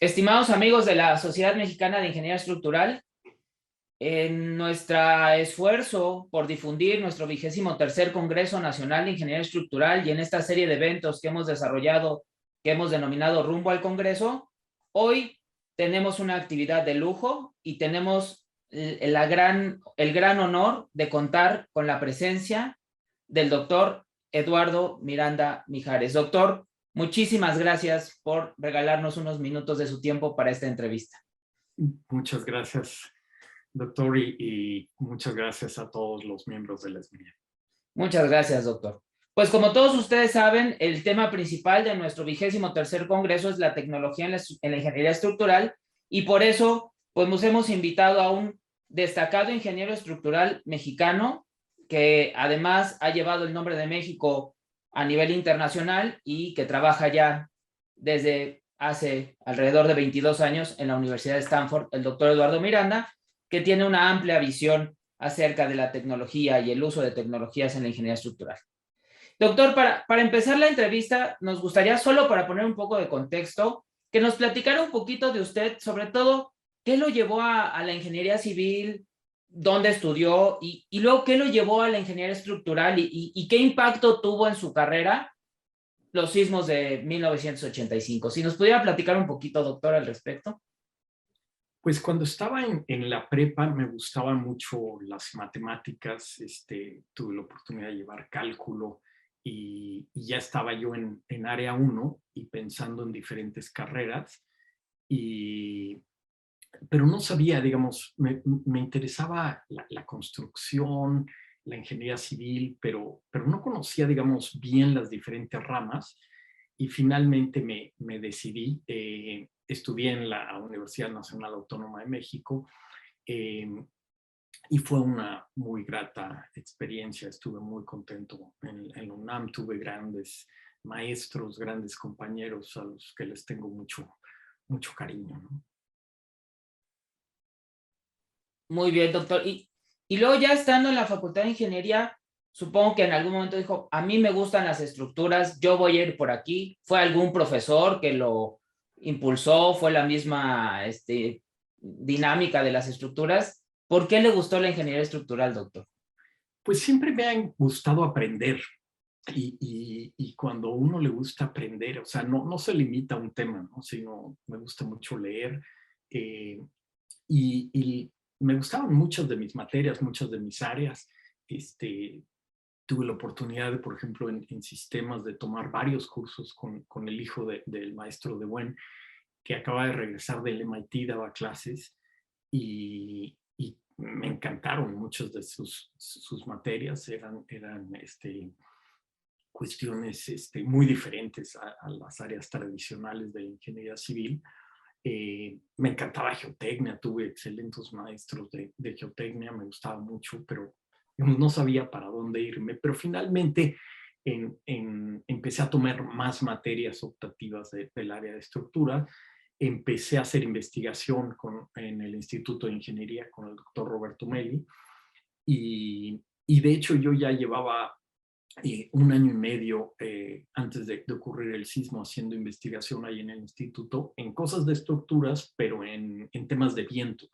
Estimados amigos de la Sociedad Mexicana de Ingeniería Estructural, en nuestro esfuerzo por difundir nuestro 23º Congreso Nacional de Ingeniería Estructural y en esta serie de eventos que hemos desarrollado, que hemos denominado Rumbo al Congreso, hoy tenemos una actividad de lujo y tenemos el gran honor de contar con la presencia del doctor Eduardo Miranda Mijares. Doctor, muchísimas gracias por regalarnos unos minutos de su tiempo para esta entrevista. Muchas gracias, doctor, y muchas gracias a todos los miembros de la SMIA. Muchas gracias, doctor. Pues como todos ustedes saben, el tema principal de nuestro 23º Congreso es la tecnología en la ingeniería estructural y por eso pues nos hemos invitado a un destacado ingeniero estructural mexicano que además ha llevado el nombre de México a nivel internacional y que trabaja ya desde hace alrededor de 22 años en la Universidad de Stanford, el doctor Eduardo Miranda, que tiene una amplia visión acerca de la tecnología y el uso de tecnologías en la ingeniería estructural. Doctor, para empezar la entrevista, nos gustaría, solo para poner un poco de contexto, que nos platicara un poquito de usted, sobre todo, qué lo llevó a la ingeniería civil, dónde estudió y luego qué lo llevó a la ingeniería estructural y qué impacto tuvo en su carrera los sismos de 1985. Si nos pudiera platicar un poquito, doctor, al respecto. Pues cuando estaba en la prepa me gustaban mucho las matemáticas, tuve la oportunidad de llevar cálculo y ya estaba yo en área 1 y pensando en diferentes carreras, pero no sabía, digamos, me interesaba la construcción, la ingeniería civil, pero no conocía, digamos, bien las diferentes ramas y finalmente me decidí. Estudié en la Universidad Nacional Autónoma de México eh, y fue una muy grata experiencia. Estuve muy contento en la UNAM, tuve grandes maestros, grandes compañeros a los que les tengo mucho cariño, ¿no? Muy bien, doctor. Y luego ya estando en la Facultad de Ingeniería, supongo que en algún momento dijo, a mí me gustan las estructuras, yo voy a ir por aquí. ¿Fue algún profesor que lo impulsó? ¿Fue la misma dinámica de las estructuras? ¿Por qué le gustó la ingeniería estructural, doctor? Pues siempre me ha gustado aprender y cuando a uno le gusta aprender, o sea, no se limita a un tema, ¿no? Sino me gusta mucho leer eh, y me gustaban muchas de mis materias, muchas de mis áreas. Tuve la oportunidad de, por ejemplo, en sistemas de tomar varios cursos con el hijo del maestro de Buen, que acaba de regresar del MIT, daba clases y me encantaron muchas de sus materias, eran cuestiones muy diferentes a las áreas tradicionales de la ingeniería civil. Me encantaba geotecnia, tuve excelentes maestros de geotecnia, me gustaba mucho, pero digamos, no sabía para dónde irme. Pero finalmente empecé a tomar más materias optativas del área de estructura. Empecé a hacer investigación en el Instituto de Ingeniería con el doctor Roberto Meli y de hecho yo ya llevaba un año y medio antes de ocurrir el sismo haciendo investigación ahí en el instituto en cosas de estructuras, pero en temas de viento.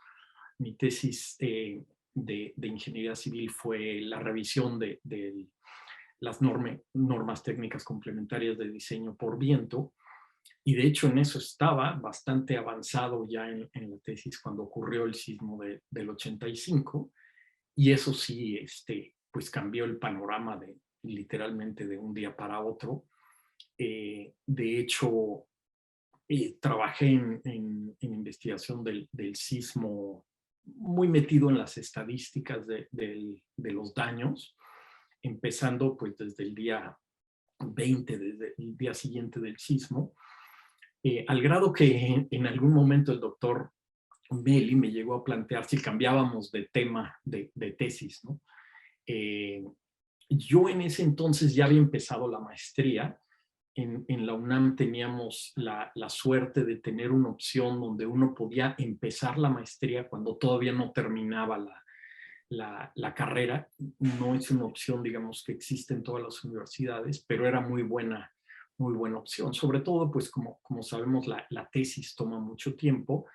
Mi tesis de ingeniería civil fue la revisión de las normas técnicas complementarias de diseño por viento. Y de hecho en eso estaba bastante avanzado ya en la tesis cuando ocurrió el sismo del 85. Y eso sí, pues cambió el panorama literalmente de un día para otro. De hecho, trabajé en investigación del sismo, muy metido en las estadísticas de los daños, empezando pues desde el día 20, desde el día siguiente del sismo, al grado que en algún momento el doctor Meli me llegó a plantear si cambiábamos de tema de tesis, ¿no? Yo en ese entonces ya había empezado la maestría. En la UNAM teníamos la suerte de tener una opción donde uno podía empezar la maestría cuando todavía no terminaba la carrera. No es una opción, digamos, que existe en todas las universidades, pero era muy buena muy buena opción. Sobre todo, pues como sabemos, la tesis toma mucho tiempo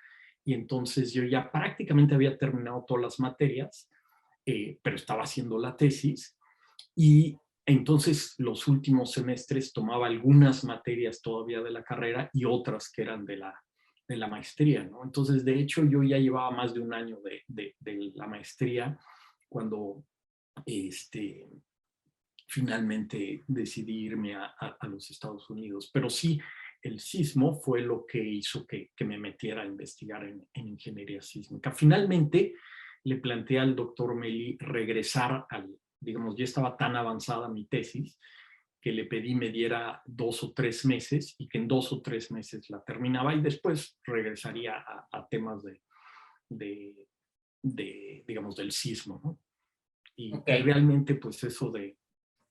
y entonces yo ya prácticamente había terminado todas las materias, pero estaba haciendo la tesis y entonces los últimos semestres tomaba algunas materias todavía de la carrera y otras que eran de la maestría, ¿no? Entonces, de hecho, yo ya llevaba más de un año de la maestría cuando finalmente decidí irme a los Estados Unidos. Pero sí, el sismo fue lo que hizo que me metiera a investigar en ingeniería sísmica. Finalmente, le planteé al doctor Meli regresar digamos, ya estaba tan avanzada mi tesis, que le pedí me diera 2 o 3 meses y que en 2 o 3 meses la terminaba y después regresaría a temas de, digamos, del sismo, ¿no? Ok. Y realmente, pues eso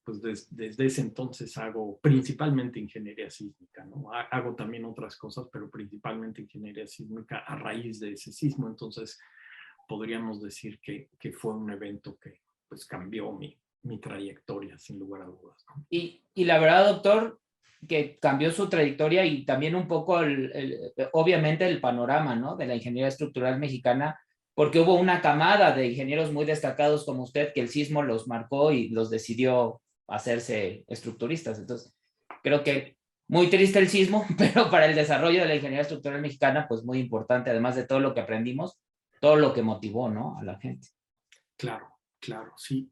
pues desde ese entonces hago principalmente ingeniería sísmica, ¿no? Hago también otras cosas, pero principalmente ingeniería sísmica a raíz de ese sismo. Entonces, podríamos decir que fue un evento que pues cambió mi trayectoria, sin lugar a dudas, ¿no? Y la verdad, doctor, que cambió su trayectoria y también un poco, obviamente, el panorama, ¿no? De la ingeniería estructural mexicana, porque hubo una camada de ingenieros muy destacados como usted que el sismo los marcó y los decidió hacerse estructuristas. Entonces, creo que muy triste el sismo, pero para el desarrollo de la ingeniería estructural mexicana, pues muy importante, además de todo lo que aprendimos, todo lo que motivó, ¿no? A la gente. Claro, claro, sí.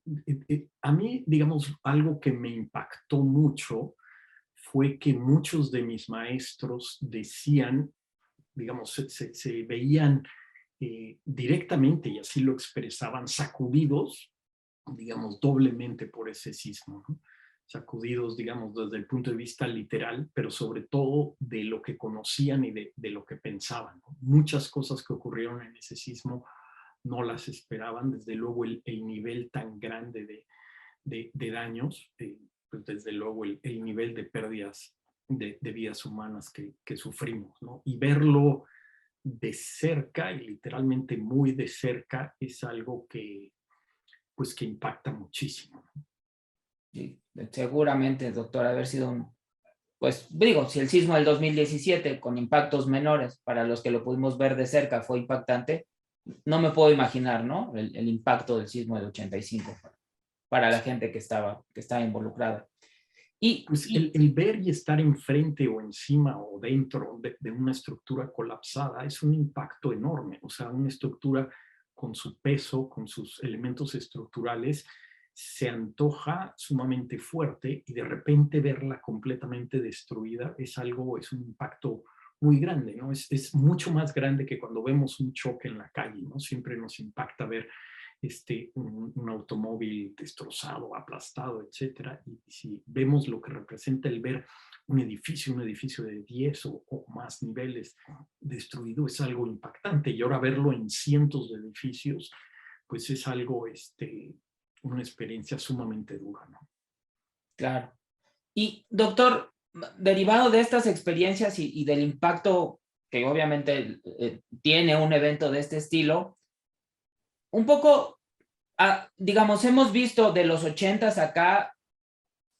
A mí, digamos, algo que me impactó mucho fue que muchos de mis maestros decían, digamos, se veían directamente, y así lo expresaban, sacudidos, digamos, doblemente por ese sismo, ¿no? Sacudidos, digamos, desde el punto de vista literal, pero sobre todo de lo que conocían y de lo que pensaban, ¿no? Muchas cosas que ocurrieron en ese sismo no las esperaban, desde luego el nivel tan grande de daños, pues desde luego el nivel de pérdidas de vidas humanas que sufrimos, ¿no? Y verlo de cerca, y literalmente muy de cerca, es algo pues que impacta muchísimo. Sí, seguramente, doctor, haber sido pues digo, si el sismo del 2017 con impactos menores, para los que lo pudimos ver de cerca, fue impactante, no me puedo imaginar, ¿no? El impacto del sismo del 85 para la gente que estaba involucrada. Pues el ver y estar enfrente o encima o dentro de una estructura colapsada es un impacto enorme. O sea, una estructura con su peso, con sus elementos estructurales, se antoja sumamente fuerte y de repente verla completamente destruida es un impacto muy grande, ¿no? Es mucho más grande que cuando vemos un choque en la calle, ¿no? Siempre nos impacta ver un automóvil destrozado, aplastado, etcétera. Y si vemos lo que representa el ver un edificio de 10 o más niveles destruido, es algo impactante. Y ahora verlo en cientos de edificios, pues es algo, una experiencia sumamente dura, ¿no? claro. Y doctor, derivado de estas experiencias y del impacto que obviamente tiene un evento de este estilo, un poco, digamos, hemos visto de los 80s acá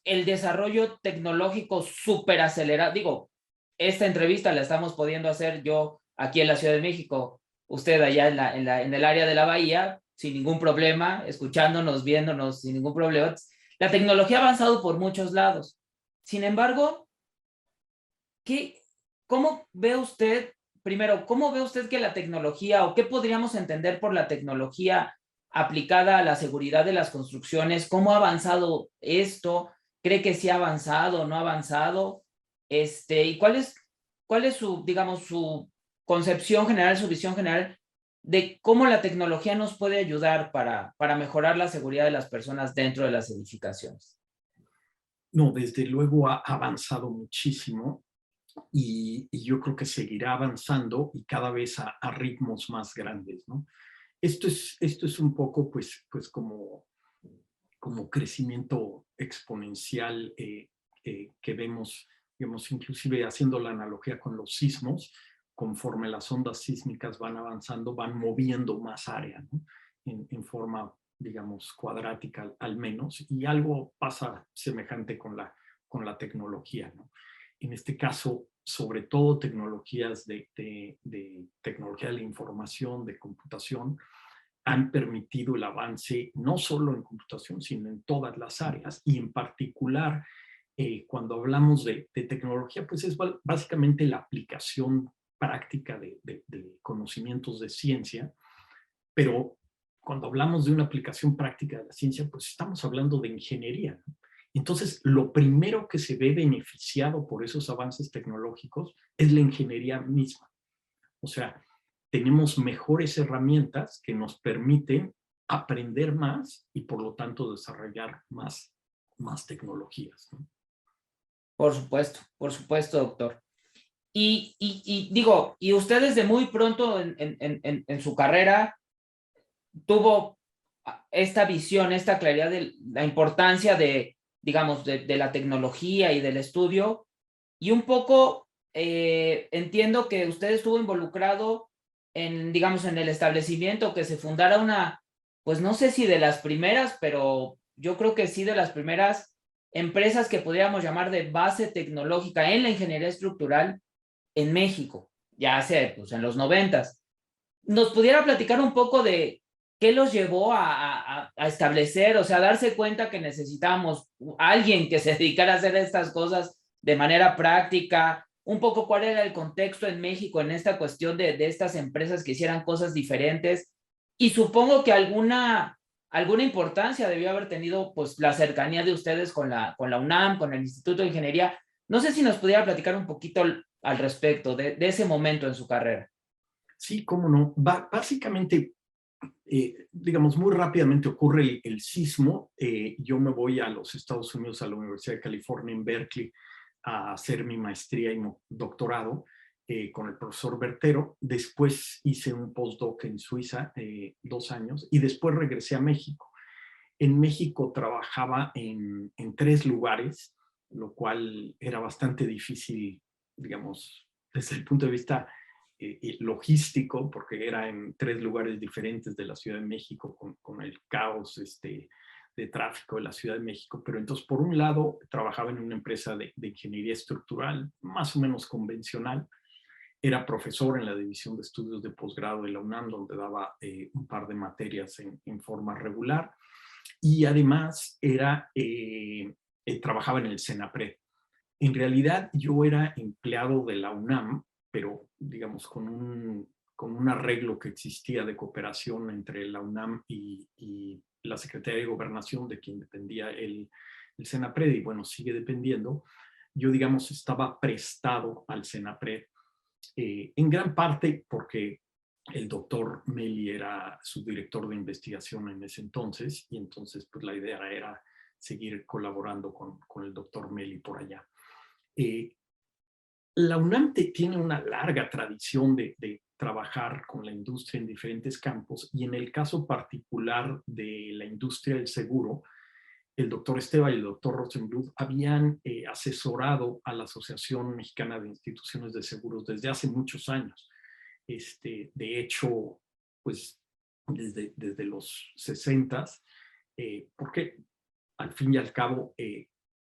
el desarrollo tecnológico súper acelerado. Digo, esta entrevista la estamos pudiendo hacer yo aquí en la Ciudad de México, usted allá en el área de la Bahía, sin ningún problema, escuchándonos, viéndonos, sin ningún problema. La tecnología ha avanzado por muchos lados. Sin embargo, ¿cómo ve usted, primero, cómo ve usted que la tecnología o qué podríamos entender por la tecnología aplicada a la seguridad de las construcciones? ¿Cómo ha avanzado esto? ¿Cree que sí ha avanzado o no ha avanzado? ¿Y cuál es su, digamos, su concepción general, su visión general de cómo la tecnología nos puede ayudar para mejorar la seguridad de las personas dentro de las edificaciones? No, desde luego ha avanzado muchísimo y yo creo que seguirá avanzando y cada vez a ritmos más grandes, ¿no? Esto es un poco, pues como crecimiento exponencial que vemos, digamos, inclusive haciendo la analogía con los sismos, conforme las ondas sísmicas van avanzando, van moviendo más área, ¿no? En forma, digamos, cuadrática al menos, y algo pasa semejante con la tecnología, ¿no? en este caso, sobre todo tecnologías de tecnología de la información, de computación, han permitido el avance no solo en computación, sino en todas las áreas. Y en particular, cuando hablamos de tecnología, pues es básicamente la aplicación práctica de conocimientos de ciencia, pero cuando hablamos de una aplicación práctica de la ciencia, pues estamos hablando de ingeniería, ¿no? Entonces, lo primero que se ve beneficiado por esos avances tecnológicos es la ingeniería misma. O sea, tenemos mejores herramientas que nos permiten aprender más y por lo tanto desarrollar más tecnologías, ¿no? Por supuesto, doctor. Y digo, y usted desde muy pronto en su carrera tuvo esta visión, esta claridad de la importancia de, digamos, de la tecnología y del estudio. Y un poco entiendo que usted estuvo involucrado en, digamos, en el establecimiento, que se fundara una, pues no sé si de las primeras, pero yo creo que sí de las primeras empresas que podríamos llamar de base tecnológica en la ingeniería estructural en México, ya hace, pues en los 90s. ¿Nos pudiera platicar un poco de qué los llevó a establecer, o sea, a darse cuenta que necesitábamos alguien que se dedicara a hacer estas cosas de manera práctica? Un poco cuál era el contexto en México en esta cuestión de estas empresas que hicieran cosas diferentes, y supongo que alguna importancia debió haber tenido pues la cercanía de ustedes con la UNAM, con el Instituto de Ingeniería. No sé si nos pudiera platicar un poquito al respecto de ese momento en su carrera. Sí, cómo no. Básicamente, digamos, muy rápidamente ocurre el sismo. Yo me voy a los Estados Unidos, a la Universidad de California en Berkeley, a hacer mi maestría y doctorado con el profesor Bertero. Después hice un postdoc en Suiza, 2 años, y después regresé a México. En México trabajaba en 3 lugares, lo cual era bastante difícil, digamos, desde el punto de vista logístico, porque era en 3 lugares diferentes de la Ciudad de México, con el caos de tráfico de la Ciudad de México. Pero entonces, por un lado, trabajaba en una empresa de ingeniería estructural, más o menos convencional. Era profesor en la División de Estudios de Posgrado de la UNAM, donde daba un par de materias en forma regular. Y además trabajaba en el CENAPRED. En realidad yo era empleado de la UNAM, pero digamos con un arreglo que existía de cooperación entre la UNAM y la Secretaría de Gobernación, de quien dependía el CENAPRED, y bueno, sigue dependiendo. Yo, digamos, estaba prestado al CENAPRED, en gran parte porque el doctor Meli era su director de investigación en ese entonces, y entonces pues la idea era seguir colaborando con el doctor Meli por allá. La UNAM tiene una larga tradición de trabajar con la industria en diferentes campos, y en el caso particular de la industria del seguro, el doctor Esteva y el doctor Rosenbluth habían asesorado a la Asociación Mexicana de Instituciones de Seguros desde hace muchos años. De hecho, pues desde los 60s, porque al fin y al cabo,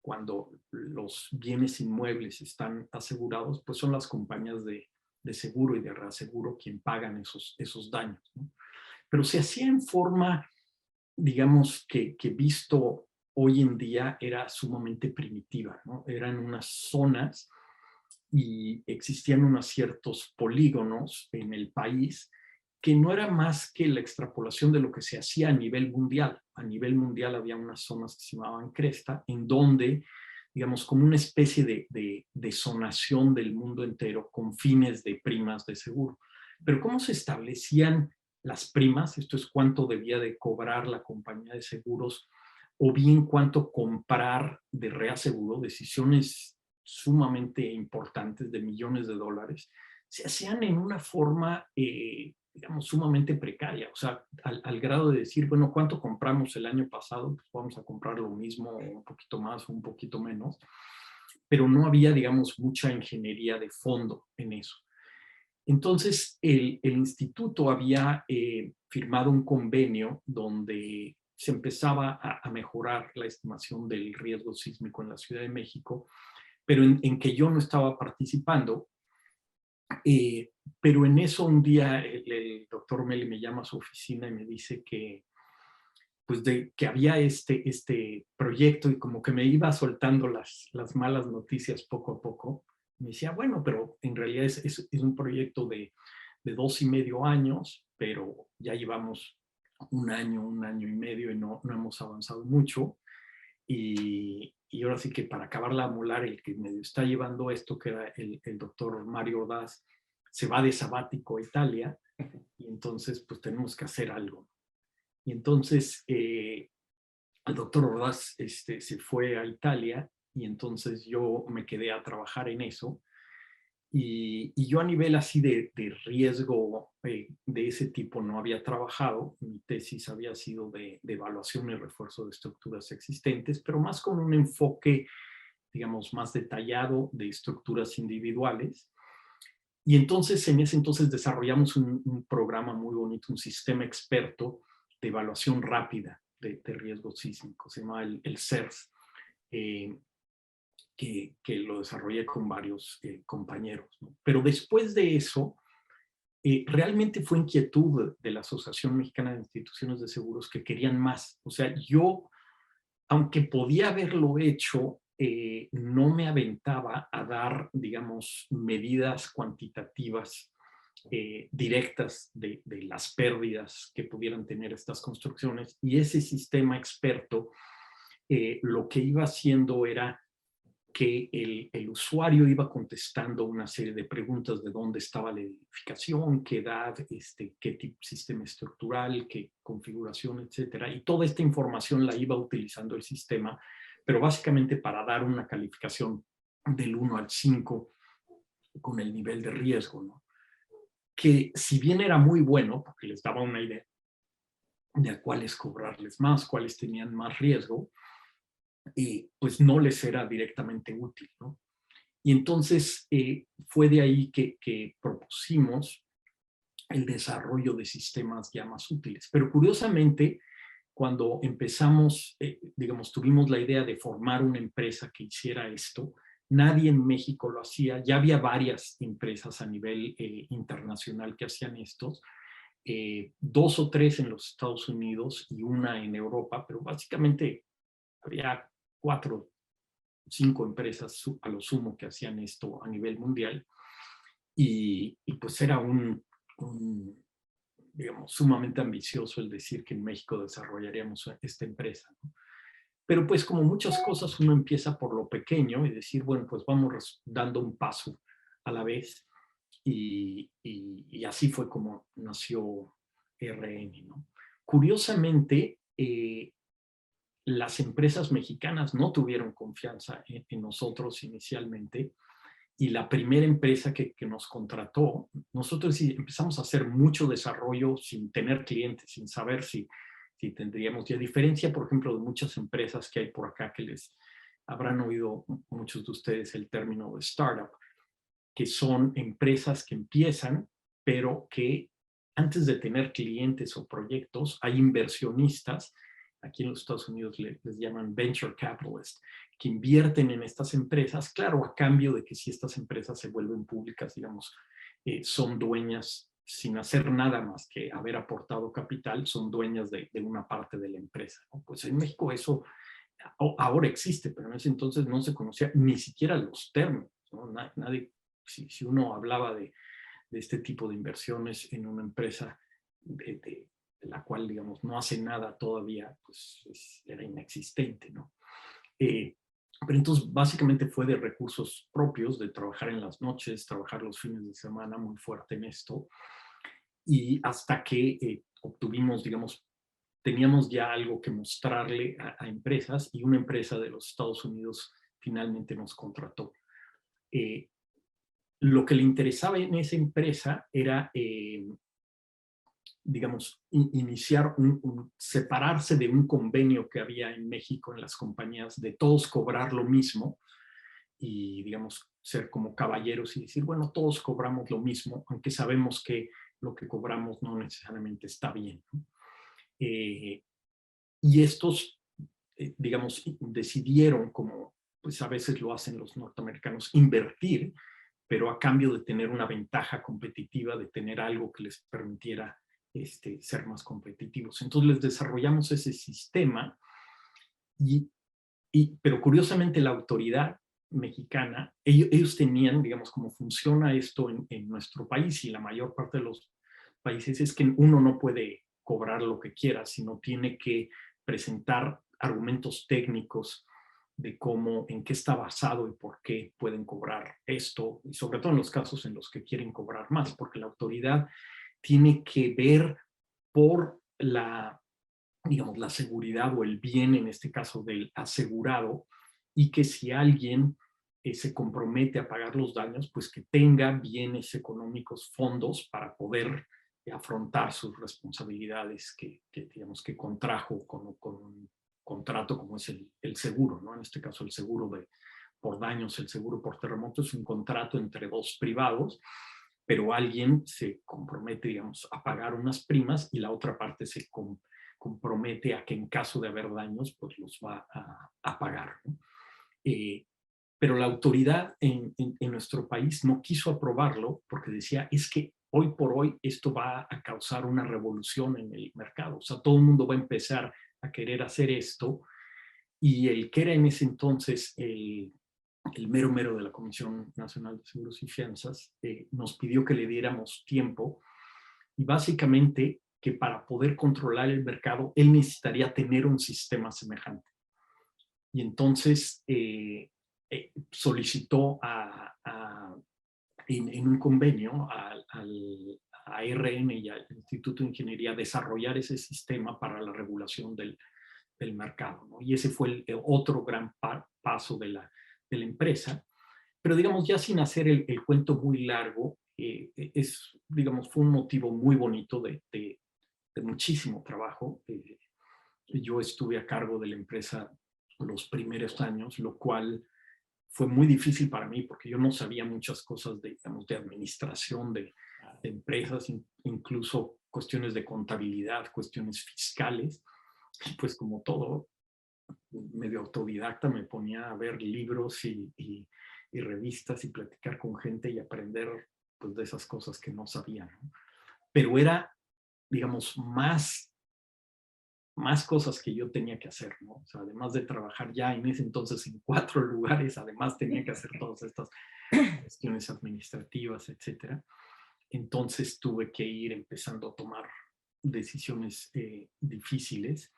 cuando los bienes inmuebles están asegurados, pues son las compañías de seguro y de reaseguro quien pagan esos daños, ¿no? Pero se hacía en forma, digamos, que visto hoy en día era sumamente primitiva, ¿no? Eran unas zonas y existían unos ciertos polígonos en el país que no era más que la extrapolación de lo que se hacía a nivel mundial. A nivel mundial había unas zonas que se llamaban cresta, en donde, digamos, como una especie de zonación del mundo entero con fines de primas de seguro. Pero ¿cómo se establecían las primas? Esto es cuánto debía de cobrar la compañía de seguros, o bien cuánto comprar de reaseguro, decisiones sumamente importantes de millones de dólares, se hacían en una forma, digamos, sumamente precaria. O sea, al grado de decir, bueno, ¿cuánto compramos el año pasado? Pues vamos a comprar lo mismo, un poquito más o un poquito menos. Pero no había, digamos, mucha ingeniería de fondo en eso. Entonces, el instituto había firmado un convenio donde se empezaba a mejorar la estimación del riesgo sísmico en la Ciudad de México, pero en que yo no estaba participando. Pero en eso un día el doctor Meli me llama a su oficina y me dice que, pues que había este proyecto y como que me iba soltando las malas noticias poco a poco. Me decía, bueno, pero en realidad es un proyecto de 2,5 años, pero ya llevamos un año y medio y no hemos avanzado mucho. Y ahora sí que para acabar la molar, el que me está llevando esto, que era el doctor Mario Ordaz, se va de sabático a Italia y entonces pues tenemos que hacer algo. Y entonces el doctor Ordaz se fue a Italia y entonces yo me quedé a trabajar en eso. Y yo a nivel así de riesgo de ese tipo no había trabajado. Mi tesis había sido de evaluación y refuerzo de estructuras existentes, pero más con un enfoque, digamos, más detallado de estructuras individuales. Y entonces, en ese entonces desarrollamos un programa muy bonito, un sistema experto de evaluación rápida de riesgo sísmico, se llama el CERS. Que lo desarrollé con varios compañeros, ¿no? Pero después de eso, realmente fue inquietud de la Asociación Mexicana de Instituciones de Seguros que querían más. O sea, yo, aunque podía haberlo hecho, no me aventaba a dar, digamos, medidas cuantitativas directas de las pérdidas que pudieran tener estas construcciones. Y ese sistema experto lo que iba haciendo era que el usuario iba contestando una serie de preguntas de dónde estaba la edificación, qué edad, qué tipo de sistema estructural, qué configuración, etcétera. Y toda esta información la iba utilizando el sistema, pero básicamente para dar una calificación del 1 al 5 con el nivel de riesgo, ¿no? Que si bien era muy bueno, porque les daba una idea de a cuáles cobrarles más, cuáles tenían más riesgo, pues no les era directamente útil, ¿no? Y entonces fue de ahí que propusimos el desarrollo de sistemas ya más útiles. Pero curiosamente, cuando empezamos, digamos, tuvimos la idea de formar una empresa que hiciera esto, nadie en México lo hacía. Ya había varias empresas a nivel internacional que hacían estos, 2 o 3 en los Estados Unidos y una en Europa, pero básicamente había 4 5 empresas a lo sumo que hacían esto a nivel mundial y pues era digamos, sumamente ambicioso el decir que en México desarrollaríamos esta empresa, ¿no? Pero pues como muchas cosas uno empieza por lo pequeño y decir, bueno, pues vamos dando un paso a la vez y así fue como nació RN, ¿no? Curiosamente, las empresas mexicanas no tuvieron confianza en nosotros inicialmente y la primera empresa que nos contrató, nosotros sí empezamos a hacer mucho desarrollo sin tener clientes, sin saber si tendríamos. Y a diferencia, por ejemplo, de muchas empresas que hay por acá que les habrán oído muchos de ustedes el término de startup, que son empresas que empiezan, pero que antes de tener clientes o proyectos, hay inversionistas, aquí en los Estados Unidos les llaman venture capitalists, que invierten en estas empresas, claro, a cambio de que si estas empresas se vuelven públicas, digamos, son dueñas sin hacer nada más que haber aportado capital, son dueñas de una parte de la empresa, ¿no? Pues en México eso ahora existe, pero en ese entonces no se conocía ni siquiera los términos, ¿no? Nadie, si uno hablaba de este tipo de inversiones en una empresa de la cual, digamos, no hace nada todavía, pues era inexistente, ¿no? Pero entonces básicamente fue de recursos propios, de trabajar en las noches, trabajar los fines de semana muy fuerte en esto, y hasta que obtuvimos, digamos, teníamos ya algo que mostrarle a empresas y una empresa de los Estados Unidos finalmente nos contrató. Lo que le interesaba en esa empresa era, digamos, iniciar, separarse de un convenio que había en México en las compañías de todos cobrar lo mismo y, digamos, ser como caballeros y decir, bueno, todos cobramos lo mismo, aunque sabemos que lo que cobramos no necesariamente está bien, ¿no? Y estos, digamos, decidieron como pues a veces lo hacen los norteamericanos, invertir, pero a cambio de tener una ventaja competitiva, de tener algo que les permitiera ser más competitivos. Entonces les desarrollamos ese sistema, pero curiosamente la autoridad mexicana, ellos tenían, digamos, cómo funciona esto en nuestro país, y la mayor parte de los países es que uno no puede cobrar lo que quiera, sino tiene que presentar argumentos técnicos de cómo, en qué está basado y por qué pueden cobrar esto, y sobre todo en los casos en los que quieren cobrar más, porque la autoridad tiene que ver por digamos, la seguridad o el bien, en este caso del asegurado, y que si alguien se compromete a pagar los daños, pues que tenga bienes económicos, fondos para poder afrontar sus responsabilidades digamos, que contrajo con un contrato como es el seguro, ¿no? En este caso el seguro por daños, el seguro por terremoto es un contrato entre dos privados, pero alguien se compromete, digamos, a pagar unas primas y la otra parte se compromete a que en caso de haber daños, pues los va a pagar, ¿no? Pero la autoridad en nuestro país no quiso aprobarlo porque decía, es que hoy por hoy esto va a causar una revolución en el mercado. O sea, todo el mundo va a empezar a querer hacer esto, y el que era en ese entonces el mero mero de la Comisión Nacional de Seguros y Fianzas nos pidió que le diéramos tiempo, y básicamente que para poder controlar el mercado él necesitaría tener un sistema semejante. Y entonces solicitó en un convenio a RN y al Instituto de Ingeniería desarrollar ese sistema para la regulación del mercado, ¿no? Y ese fue el otro gran paso de la empresa. Pero digamos, ya sin hacer el cuento muy largo, digamos, fue un motivo muy bonito de muchísimo trabajo. Yo estuve a cargo de la empresa los primeros años, lo cual fue muy difícil para mí porque yo no sabía muchas cosas digamos, de administración de empresas, incluso cuestiones de contabilidad, cuestiones fiscales. Pues como todo, medio autodidacta, me ponía a ver libros y revistas y platicar con gente y aprender pues, de esas cosas que no sabía, ¿no? Pero era, digamos, más cosas que yo tenía que hacer, ¿no? O sea, además de trabajar ya en ese entonces en 4 lugares, además tenía que hacer todas estas cuestiones administrativas, etcétera. Entonces tuve que ir empezando a tomar decisiones difíciles,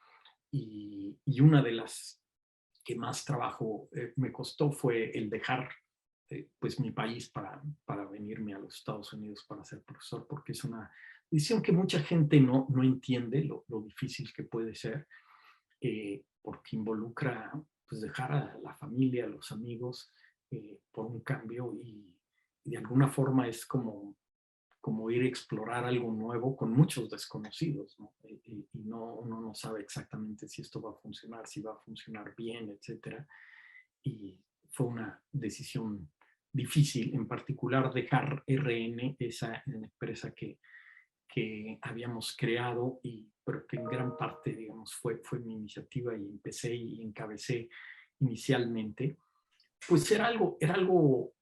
y una de las que más trabajo me costó fue el dejar pues mi país para venirme a los Estados Unidos para ser profesor, porque es una decisión que mucha gente no entiende lo difícil que puede ser, porque involucra pues dejar a la familia, a los amigos por un cambio, y de alguna forma es como ir a explorar algo nuevo con muchos desconocidos, ¿no? Y uno no sabe exactamente si esto va a funcionar, si va a funcionar bien, etcétera. Y fue una decisión difícil, en particular dejar RN, esa empresa que habíamos creado, pero que en gran parte, digamos, fue mi iniciativa y empecé y encabecé inicialmente. Pues era algo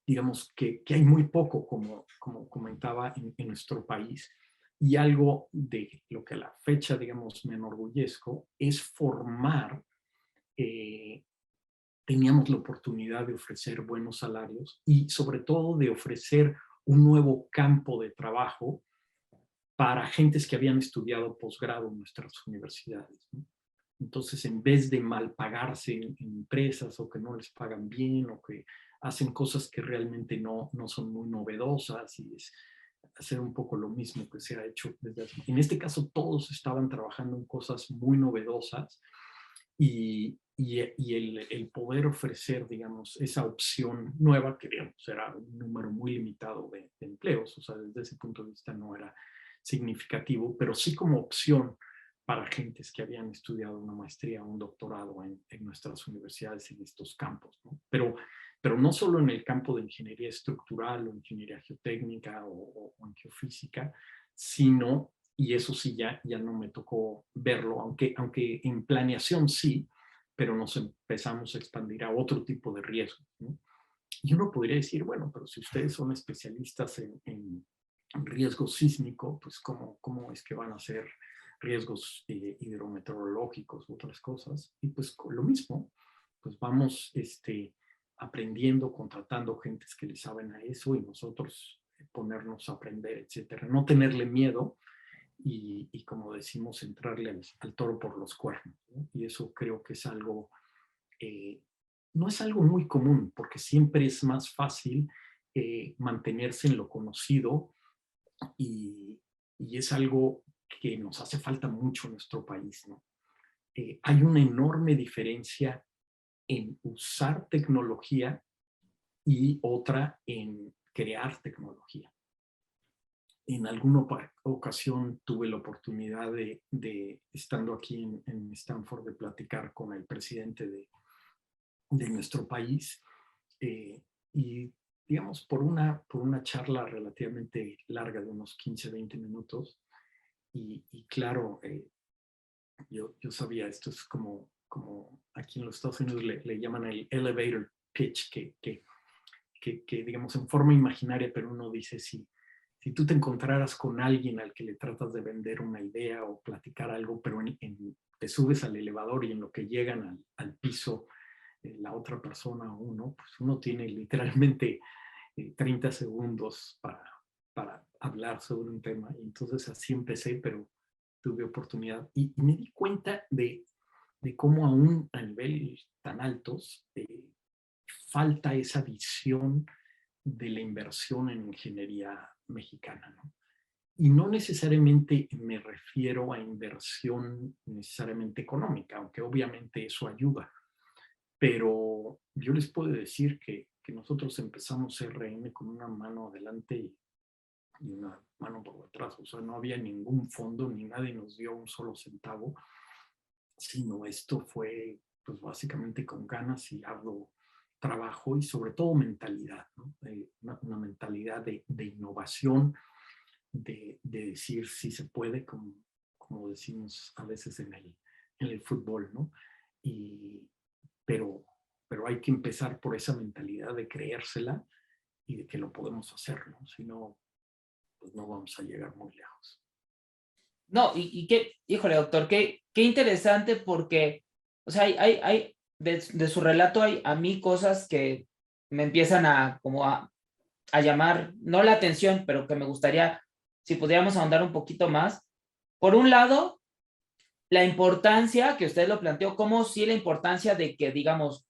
digamos, que hay muy poco, como comentaba, en nuestro país, y algo de lo que a la fecha, digamos, me enorgullezco, es formar, teníamos la oportunidad de ofrecer buenos salarios y sobre todo de ofrecer un nuevo campo de trabajo para gentes que habían estudiado posgrado en nuestras universidades, ¿no? Entonces, en vez de mal pagarse en empresas, o que no les pagan bien, o que hacen cosas que realmente no son muy novedosas, y es hacer un poco lo mismo que se ha hecho desde hace. En este caso, todos estaban trabajando en cosas muy novedosas, y el poder ofrecer, digamos, esa opción nueva, que digamos, era un número muy limitado de empleos, o sea, desde ese punto de vista no era significativo, pero sí como opción para gentes que habían estudiado una maestría o un doctorado en nuestras universidades en estos campos, ¿no? Pero no solo en el campo de ingeniería estructural o ingeniería geotécnica o en geofísica, sino, y eso sí ya no me tocó verlo, aunque en planeación sí, pero nos empezamos a expandir a otro tipo de riesgos, ¿no? Y uno podría decir, bueno, pero si ustedes son especialistas en riesgo sísmico, pues ¿cómo es que van a ser riesgos hidrometeorológicos u otras cosas? Y pues lo mismo, pues vamos aprendiendo, contratando gentes que le saben a eso y nosotros ponernos a aprender, etcétera. No tenerle miedo y como decimos, entrarle al toro por los cuernos, ¿no? Y eso creo que es algo, no es algo muy común, porque siempre es más fácil mantenerse en lo conocido y, y es algo que nos hace falta mucho en nuestro país, ¿no? Hay una enorme diferencia en usar tecnología y otra en crear tecnología. En alguna ocasión tuve la oportunidad estando aquí en Stanford, de platicar con el presidente de nuestro país y, digamos, por una charla relativamente larga de unos 15, 20 minutos. Y claro, yo sabía, esto es como aquí en los Estados Unidos le llaman el elevator pitch, que digamos en forma imaginaria, pero uno dice, si tú te encontraras con alguien al que le tratas de vender una idea o platicar algo, pero te subes al elevador y en lo que llegan al piso, la otra persona o uno, pues uno tiene literalmente 30 segundos para hablar sobre un tema. Y entonces así empecé, pero tuve oportunidad y me di cuenta de cómo aún a niveles tan altos falta esa visión de la inversión en ingeniería mexicana, ¿no? Y no necesariamente me refiero a inversión necesariamente económica, aunque obviamente eso ayuda. Pero yo les puedo decir que nosotros empezamos CRM con una mano adelante y una mano por detrás. O sea, no había ningún fondo, ni nadie nos dio un solo centavo, sino esto fue pues básicamente con ganas y arduo trabajo y sobre todo mentalidad, ¿no? Una mentalidad de innovación, de decir si se puede, como decimos a veces en el fútbol, ¿no? Y, pero, pero hay que empezar por esa mentalidad de creérsela y de que lo podemos hacer, ¿no? Si no, pues no vamos a llegar muy lejos. No, y qué, híjole, doctor, qué interesante porque, o sea, de su relato hay a mí cosas que me empiezan a llamar, no la atención, pero que me gustaría, si pudiéramos ahondar un poquito más. Por un lado, la importancia que usted lo planteó, como sí la importancia de que, digamos,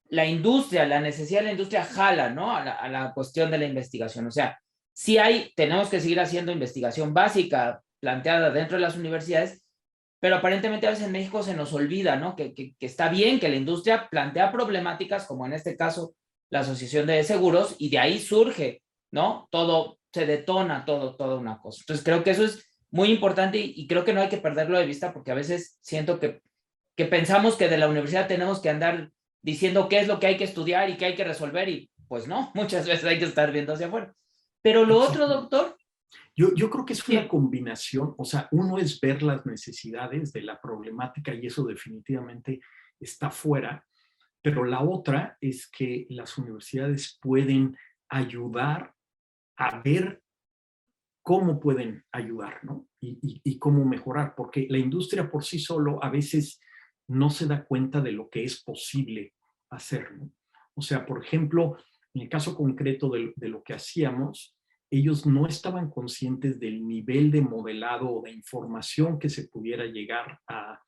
la industria, la necesidad de la industria jala, ¿no? A la cuestión de la investigación. O sea, sí tenemos que seguir haciendo investigación básica planteada dentro de las universidades, pero aparentemente a veces en México se nos olvida, ¿no? Que está bien que la industria plantea problemáticas, como en este caso la Asociación de Seguros, y de ahí surge, ¿no? Todo, se detona toda una cosa. Entonces creo que eso es muy importante y creo que no hay que perderlo de vista porque a veces siento que pensamos que de la universidad tenemos que andar diciendo qué es lo que hay que estudiar y qué hay que resolver y pues no, muchas veces hay que estar viendo hacia afuera. Pero lo otro, doctor. Yo creo que es una Sí. combinación, o sea, uno es ver las necesidades de la problemática y eso definitivamente está fuera, pero la otra es que las universidades pueden ayudar a ver cómo pueden ayudar, ¿no? Y cómo mejorar, porque la industria por sí solo a veces no se da cuenta de lo que es posible hacer, ¿no? O sea, por ejemplo, en el caso concreto de lo que hacíamos, ellos no estaban conscientes del nivel de modelado o de información que se pudiera llegar a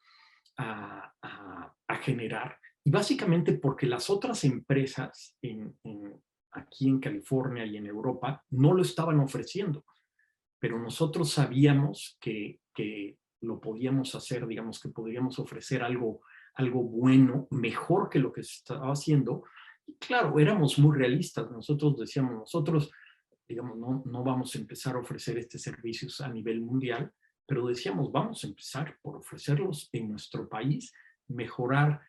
generar. Y básicamente porque las otras empresas aquí en California y en Europa no lo estaban ofreciendo, pero nosotros sabíamos que lo podíamos hacer, digamos que podríamos ofrecer algo bueno, mejor que lo que se estaba haciendo. Y claro, éramos muy realistas. Nosotros decíamos, nosotros, digamos, no vamos a empezar a ofrecer estos servicios a nivel mundial, pero decíamos, vamos a empezar por ofrecerlos en nuestro país, mejorar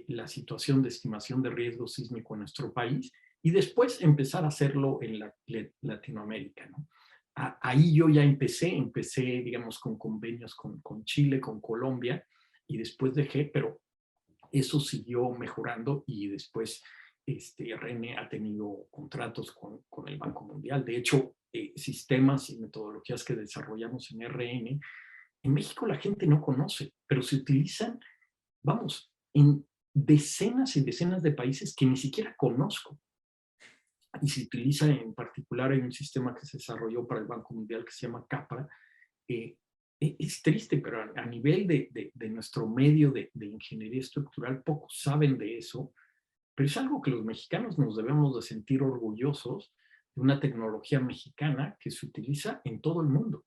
la situación de estimación de riesgo sísmico en nuestro país y después empezar a hacerlo en Latinoamérica, ¿no? Ahí yo ya empecé, digamos, con convenios con Chile, con Colombia, y después dejé, pero Eso siguió mejorando y después RN ha tenido contratos con el Banco Mundial. De hecho, sistemas y metodologías que desarrollamos en RN, en México la gente no conoce, pero se utilizan, vamos, en decenas y decenas de países que ni siquiera conozco. Y se utiliza en particular en un sistema que se desarrolló para el Banco Mundial que se llama CAPRA. eh, es triste, pero a nivel de nuestro medio de ingeniería estructural, pocos saben de eso, pero es algo que los mexicanos nos debemos de sentir orgullosos de una tecnología mexicana que se utiliza en todo el mundo.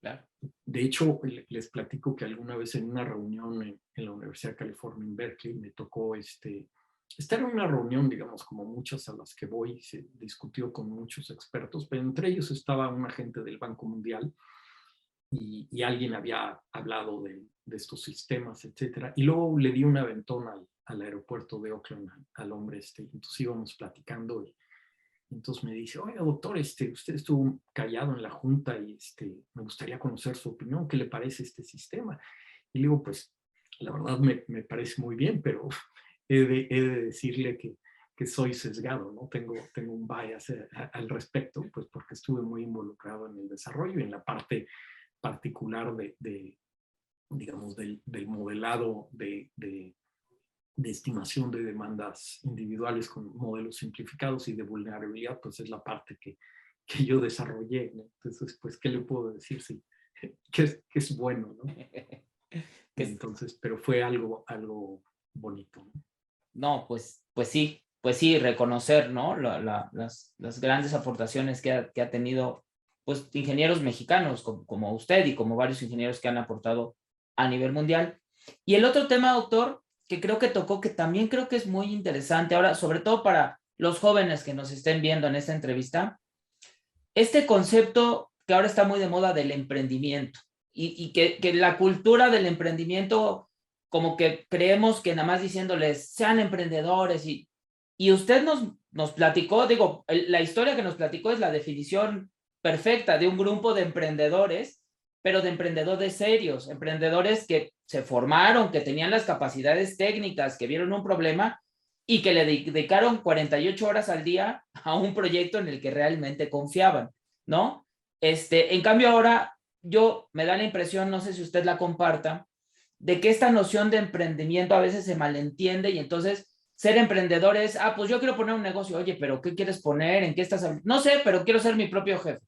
Claro. De hecho, les platico que alguna vez en una reunión en la Universidad de California en Berkeley me tocó estar en una reunión, digamos, como muchas a las que voy, se discutió con muchos expertos, pero entre ellos estaba un agente del Banco Mundial y alguien había hablado de estos sistemas, etcétera, y luego le di un aventón al aeropuerto de Oakland al hombre entonces íbamos platicando y entonces me dice, oiga doctor, usted estuvo callado en la junta y me gustaría conocer su opinión, ¿qué le parece este sistema? Y le digo, pues la verdad me parece muy bien, pero he de decirle que soy sesgado, ¿no? Tengo un bias al respecto, pues porque estuve muy involucrado en el desarrollo y en la parte particular digamos, del modelado de estimación de demandas individuales con modelos simplificados y de vulnerabilidad, pues es la parte que yo desarrollé, ¿no? Entonces, pues, ¿qué le puedo decir? Sí, que es bueno, ¿no? Entonces, pero fue algo bonito, ¿no? No, pues sí, reconocer, ¿no? Las grandes aportaciones que ha tenido, pues, ingenieros mexicanos como usted y como varios ingenieros que han aportado a nivel mundial. Y el otro tema, doctor, que creo que tocó, que también creo que es muy interesante ahora, sobre todo para los jóvenes que nos estén viendo en esta entrevista, este concepto que ahora está muy de moda del emprendimiento y que la cultura del emprendimiento, como que creemos que nada más diciéndoles sean emprendedores y usted nos platicó, digo, la historia que nos platicó es la definición perfecta de un grupo de emprendedores, pero de emprendedores serios, emprendedores que se formaron, que tenían las capacidades técnicas, que vieron un problema y que le dedicaron 48 horas al día a un proyecto en el que realmente confiaban, ¿no? En cambio ahora yo me da la impresión, no sé si usted la comparta, de que esta noción de emprendimiento a veces se malentiende y entonces ser emprendedor es, pues yo quiero poner un negocio, oye, pero ¿qué quieres poner? ¿En qué estás? No sé, pero quiero ser mi propio jefe.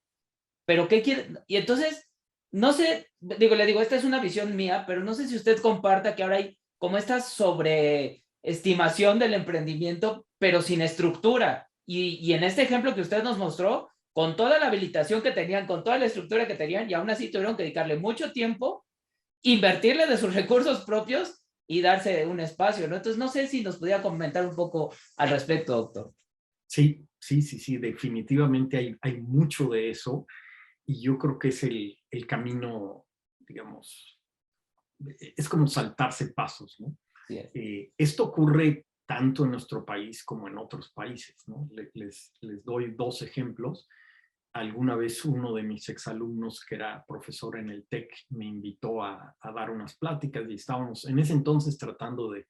¿Pero qué quiere? Y entonces, no sé, le digo, esta es una visión mía, pero no sé si usted comparta que ahora hay como esta sobreestimación del emprendimiento, pero sin estructura. Y en este ejemplo que usted nos mostró, con toda la habilitación que tenían, con toda la estructura que tenían, y aún así tuvieron que dedicarle mucho tiempo, invertirle de sus recursos propios y darse un espacio, ¿no? Entonces, no sé si nos pudiera comentar un poco al respecto, doctor. Sí, definitivamente hay mucho de eso y yo creo que es el camino, digamos, es como saltarse pasos, ¿no? Sí, es. Esto ocurre tanto en nuestro país como en otros países, ¿no? Les doy dos ejemplos. Alguna vez uno de mis exalumnos, que era profesor en el TEC, me invitó a dar unas pláticas y estábamos en ese entonces tratando de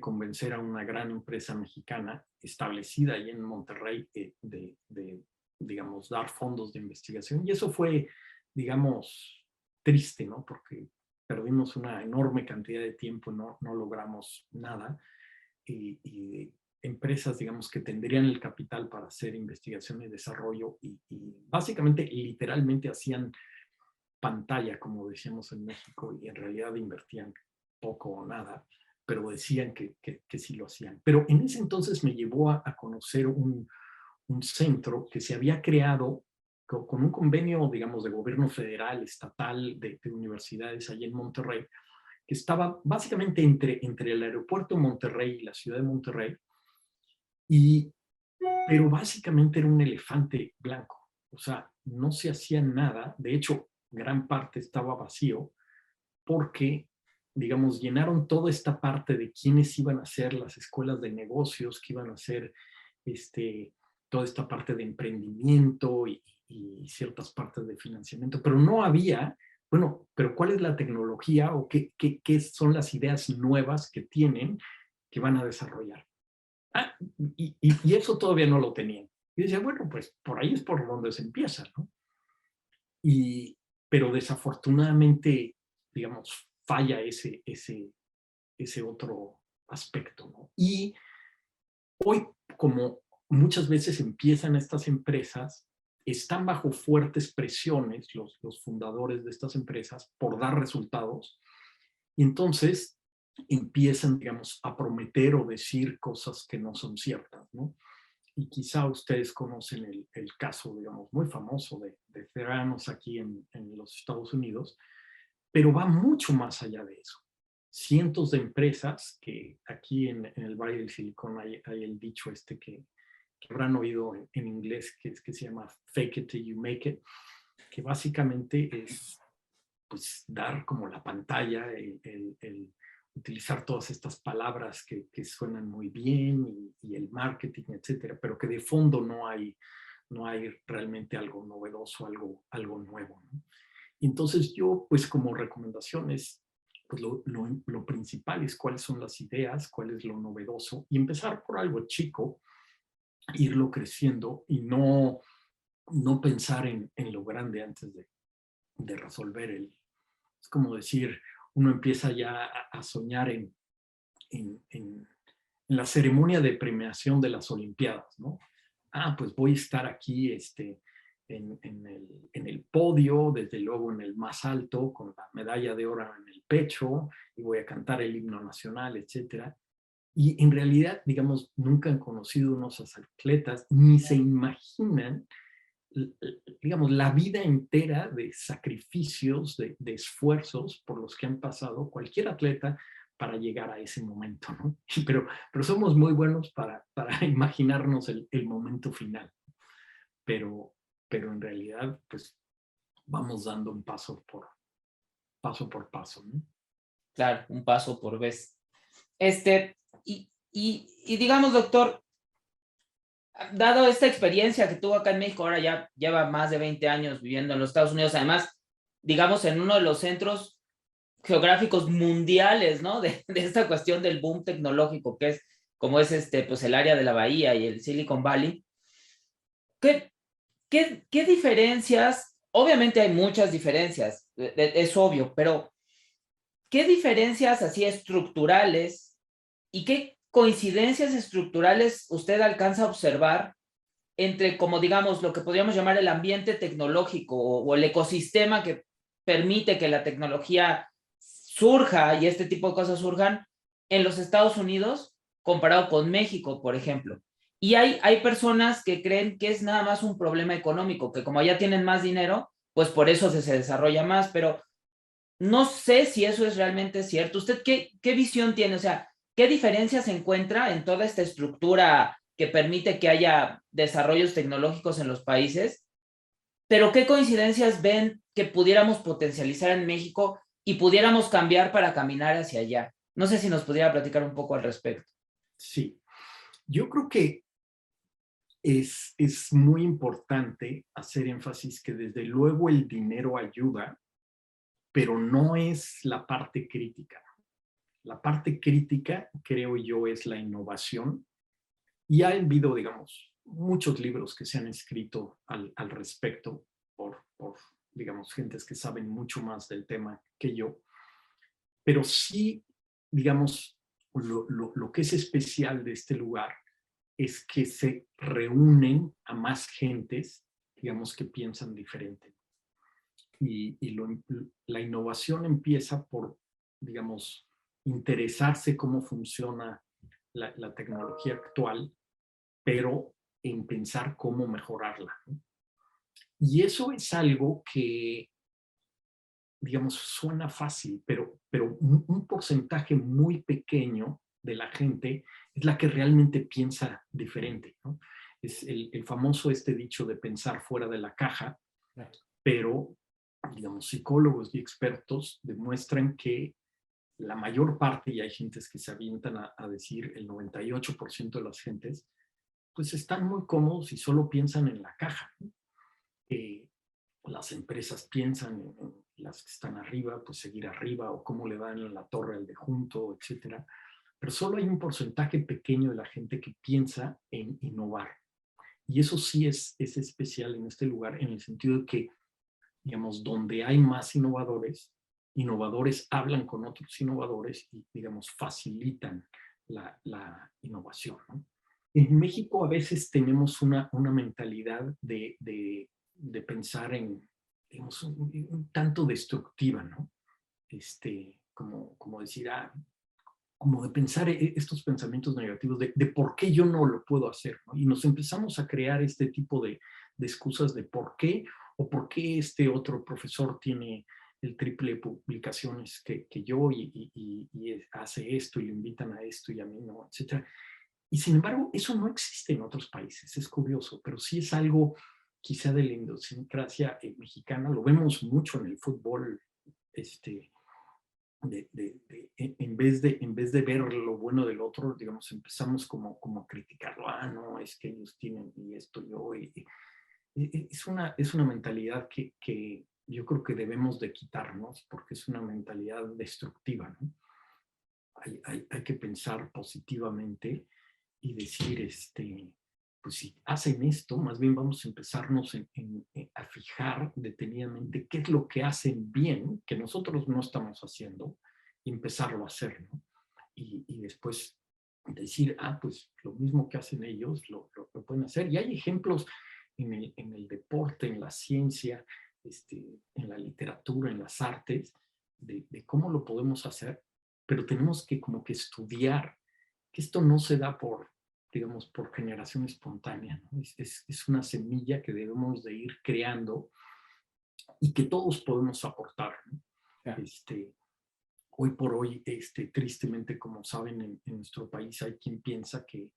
convencer a una gran empresa mexicana establecida ahí en Monterrey digamos, dar fondos de investigación. Y eso fue, digamos, triste, ¿no? Porque perdimos una enorme cantidad de tiempo y no logramos nada. Y empresas, digamos, que tendrían el capital para hacer investigación y desarrollo y básicamente, literalmente hacían pantalla, como decíamos en México, y en realidad invertían poco o nada, pero decían que sí lo hacían. Pero en ese entonces me llevó a conocer un centro que se había creado con un convenio, digamos, de gobierno federal, estatal, de universidades allí en Monterrey, que estaba básicamente entre el aeropuerto de Monterrey y la ciudad de Monterrey, pero básicamente era un elefante blanco. O sea, no se hacía nada. De hecho, gran parte estaba vacío porque, digamos, llenaron toda esta parte de quiénes iban a ser las escuelas de negocios, que iban a ser toda esta parte de emprendimiento y ciertas partes de financiamiento, pero no había bueno, pero ¿cuál es la tecnología o qué son las ideas nuevas que tienen que van a desarrollar? Ah, y eso todavía no lo tenían. Y decía, bueno, pues por ahí es por donde se empieza, ¿no? Y, pero desafortunadamente, digamos, falla ese otro aspecto, ¿no? Y hoy, como muchas veces empiezan estas empresas, están bajo fuertes presiones los fundadores de estas empresas por dar resultados y entonces empiezan, digamos, a prometer o decir cosas que no son ciertas, ¿no? Y quizá ustedes conocen el caso, digamos, muy famoso de Theranos aquí en los Estados Unidos, pero va mucho más allá de eso. Cientos de empresas que aquí en el Valle del Silicón hay el dicho este que habrán oído en inglés, que se llama fake it till you make it, que básicamente es pues dar como la pantalla, el utilizar todas estas palabras que suenan muy bien y el marketing, etcétera, pero que de fondo no hay realmente algo novedoso, algo nuevo, ¿no? Entonces yo, pues como recomendaciones, pues lo principal es cuáles son las ideas, cuál es lo novedoso y empezar por algo chico, irlo creciendo y no pensar en lo grande antes de resolver es como decir, uno empieza ya a soñar en la ceremonia de premiación de las Olimpiadas, ¿no? Ah, pues voy a estar aquí en el podio, desde luego en el más alto, con la medalla de oro en el pecho, y voy a cantar el himno nacional, etcétera. Y en realidad, digamos, nunca han conocido unos atletas, ni se imaginan, digamos, la vida entera de sacrificios, de esfuerzos por los que han pasado cualquier atleta para llegar a ese momento, ¿no? Pero somos muy buenos para imaginarnos el momento final, pero, pero en realidad, pues, vamos dando un paso por paso, ¿no? Claro, un paso por vez. Y digamos, doctor, dado esta experiencia que tuvo acá en México, ahora ya lleva más de 20 años viviendo en los Estados Unidos, además, digamos, en uno de los centros geográficos mundiales, ¿no? De esta cuestión del boom tecnológico, que es como es pues el área de la Bahía y el Silicon Valley. ¿Qué, qué diferencias? Obviamente hay muchas diferencias, es obvio, pero ¿qué diferencias así estructurales y qué coincidencias estructurales usted alcanza a observar entre, como digamos, lo que podríamos llamar el ambiente tecnológico o el ecosistema que permite que la tecnología surja y este tipo de cosas surjan en los Estados Unidos comparado con México, por ejemplo? Y hay personas que creen que es nada más un problema económico, que como ya tienen más dinero, pues por eso se desarrolla más, pero no sé si eso es realmente cierto. ¿Usted qué visión tiene? O sea, ¿qué diferencia se encuentra en toda esta estructura que permite que haya desarrollos tecnológicos en los países? Pero ¿qué coincidencias ven que pudiéramos potencializar en México y pudiéramos cambiar para caminar hacia allá? No sé si nos pudiera platicar un poco al respecto. Sí, yo creo que es muy importante hacer énfasis que desde luego el dinero ayuda, pero no es la parte crítica. La parte crítica, creo yo, es la innovación. Y ha habido, digamos, muchos libros que se han escrito al respecto por, digamos, gentes que saben mucho más del tema que yo. Pero sí, digamos, lo que es especial de este lugar es que se reúnen a más gentes, digamos, que piensan diferente. La innovación empieza por, digamos, interesarse cómo funciona la tecnología actual, pero en pensar cómo mejorarla, ¿no? Y eso es algo que, digamos, suena fácil, pero un porcentaje muy pequeño de la gente es la que realmente piensa diferente, ¿no? Es el famoso este dicho de pensar fuera de la caja, pero, digamos, psicólogos y expertos demuestran que la mayor parte, y hay gentes que se avientan a decir el 98% de las gentes, pues están muy cómodos y solo piensan en la caja, ¿no? Las empresas piensan las que están arriba, pues seguir arriba, o cómo le dan en la torre al de junto, etcétera. Pero solo hay un porcentaje pequeño de la gente que piensa en innovar. Y eso sí es especial en este lugar, en el sentido de que, digamos, donde hay más innovadores, hablan con otros innovadores y, digamos, facilitan la innovación, ¿no? En México a veces tenemos una mentalidad de pensar en, digamos, un tanto destructiva, ¿no? Como decir, como de pensar estos pensamientos negativos de por qué yo no lo puedo hacer, ¿no? Y nos empezamos a crear este tipo de excusas de por qué, o por qué este otro profesor tiene el triple de publicaciones que yo y hace esto y le invitan a esto y a mí no, etcétera. Y sin embargo, eso no existe en otros países, es curioso, pero sí es algo quizá de la idiosincrasia mexicana, lo vemos mucho en el fútbol, en vez de ver lo bueno del otro, digamos, empezamos como a criticarlo. No, es que ellos tienen y esto yo. Es una mentalidad que yo creo que debemos de quitarnos, porque es una mentalidad destructiva, ¿no? Hay que pensar positivamente y decir, pues si hacen esto, más bien vamos a empezarnos a fijar detenidamente qué es lo que hacen bien, que nosotros no estamos haciendo, y empezarlo a hacer, ¿no? Y después decir, pues lo mismo que hacen ellos, lo pueden hacer. Y hay ejemplos en el deporte, en la ciencia, en la literatura, en las artes, de cómo lo podemos hacer, pero tenemos que como que estudiar que esto no se da digamos, por generación espontánea, ¿no? Es una semilla que debemos de ir creando y que todos podemos aportar, ¿no? Yeah. Hoy por hoy, tristemente, como saben, en nuestro país hay quien piensa que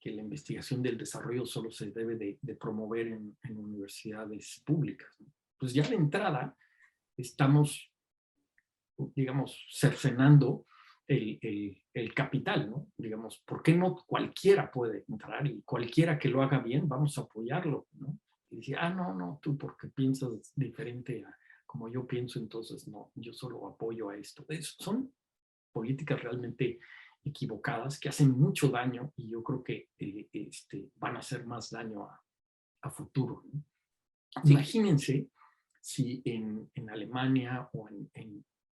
la investigación del desarrollo solo se debe de promover en universidades públicas, ¿no? Pues ya de entrada estamos, digamos, cercenando el capital, ¿no? Digamos, ¿por qué no cualquiera puede entrar y cualquiera que lo haga bien, vamos a apoyarlo, ¿no? Y decir, no, tú porque piensas diferente a como yo pienso, entonces no, yo solo apoyo a esto. Son políticas realmente equivocadas que hacen mucho daño y yo creo que van a hacer más daño a futuro, ¿no? Sí. Imagínense si en Alemania o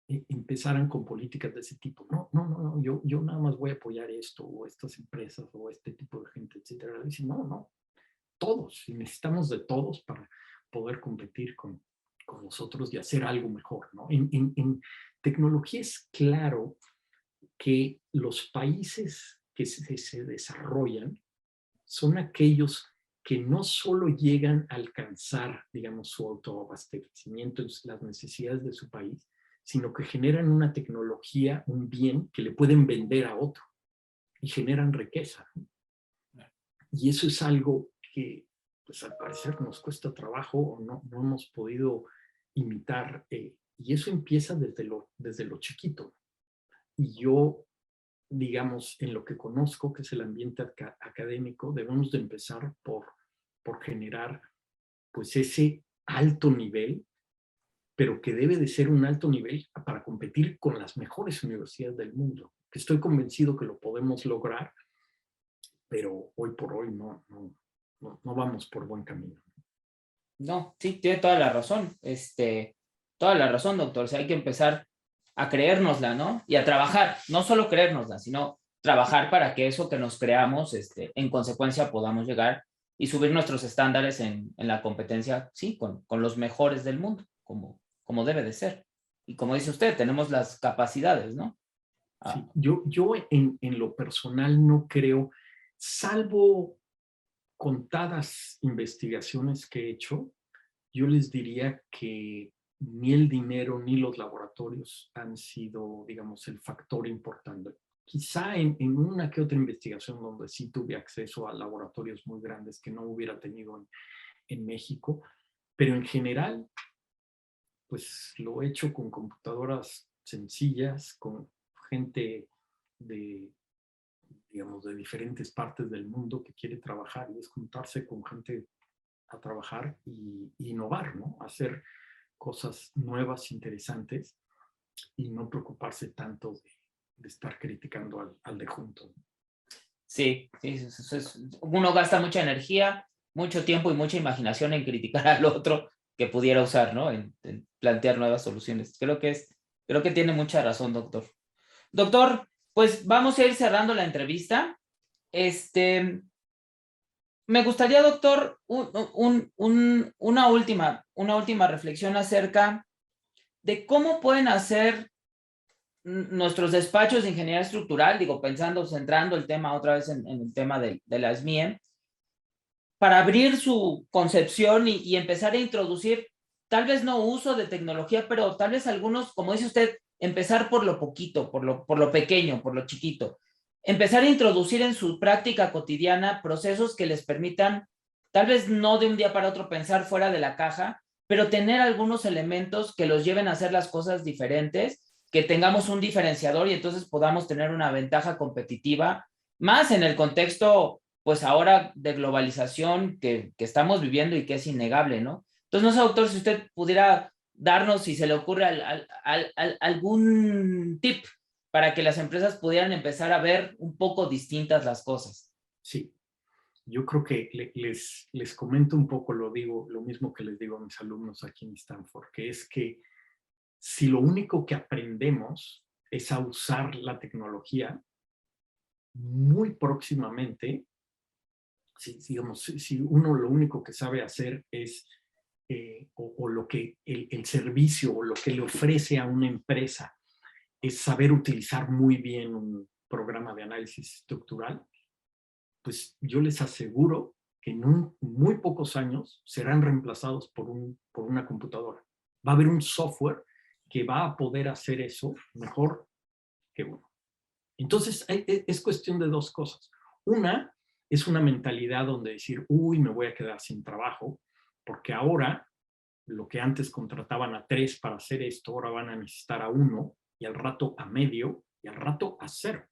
empezaran con políticas de ese tipo. No, yo nada más voy a apoyar esto o estas empresas o este tipo de gente, etcétera. Dicen, no, todos, y necesitamos de todos para poder competir con nosotros y hacer algo mejor, ¿no? En tecnología es claro que los países que se desarrollan son aquellos que no solo llegan a alcanzar, digamos, su autoabastecimiento, las necesidades de su país, sino que generan una tecnología, un bien que le pueden vender a otro y generan riqueza. Y eso es algo que, pues al parecer, nos cuesta trabajo o no hemos podido imitar. Y eso empieza desde lo chiquito. Y yo, digamos, en lo que conozco, que es el ambiente académico, debemos de empezar por generar pues ese alto nivel, pero que debe de ser un alto nivel para competir con las mejores universidades del mundo. Que estoy convencido que lo podemos lograr, pero hoy por hoy no vamos por buen camino. No, sí, tiene toda la razón. Toda la razón, doctor. O sea, hay que empezar a creérnosla, ¿no? Y a trabajar, no solo creérnosla, sino trabajar para que eso que nos creamos, en consecuencia podamos llegar y subir nuestros estándares en la competencia, sí, con los mejores del mundo, como debe de ser. Y como dice usted, tenemos las capacidades, ¿no? Sí, yo en lo personal no creo, salvo contadas investigaciones que he hecho, yo les diría que ni el dinero ni los laboratorios han sido, digamos, el factor importante. Quizá en una que otra investigación donde sí tuve acceso a laboratorios muy grandes que no hubiera tenido en México, pero en general, pues lo he hecho con computadoras sencillas, con gente de, digamos, de diferentes partes del mundo que quiere trabajar y es juntarse con gente a trabajar y innovar, ¿no? Hacer cosas nuevas, interesantes, y no preocuparse tanto de estar criticando al de junto. Sí, sí, uno gasta mucha energía, mucho tiempo y mucha imaginación en criticar al otro que pudiera usar, ¿no? En plantear nuevas soluciones. Creo que tiene mucha razón, doctor. Doctor, pues vamos a ir cerrando la entrevista. Me gustaría, doctor, una última reflexión acerca de cómo pueden hacer nuestros despachos de ingeniería estructural, digo, centrando el tema otra vez en el tema de la SMIE, para abrir su concepción y empezar a introducir, tal vez no uso de tecnología, pero tal vez algunos, como dice usted, empezar por lo poquito, por lo pequeño, por lo chiquito. Empezar a introducir en su práctica cotidiana procesos que les permitan, tal vez no de un día para otro pensar fuera de la caja, pero tener algunos elementos que los lleven a hacer las cosas diferentes, que tengamos un diferenciador y entonces podamos tener una ventaja competitiva, más en el contexto pues ahora de globalización que estamos viviendo y que es innegable, ¿no? Entonces, no sé, doctor, si usted pudiera darnos, si se le ocurre algún tip para que las empresas pudieran empezar a ver un poco distintas las cosas. Sí, yo creo que les comento un poco, lo mismo que les digo a mis alumnos aquí en Stanford, que es que si lo único que aprendemos es a usar la tecnología, muy próximamente, si uno lo único que sabe hacer es, o lo que el servicio o lo que le ofrece a una empresa es saber utilizar muy bien un programa de análisis estructural, pues yo les aseguro que en muy pocos años serán reemplazados por una computadora. Va a haber un software que va a poder hacer eso mejor que uno. Entonces, es cuestión de dos cosas. Una es una mentalidad donde decir, uy, me voy a quedar sin trabajo, porque ahora lo que antes contrataban a 3 para hacer esto, ahora van a necesitar a 1, y al rato a medio, y al rato a 0.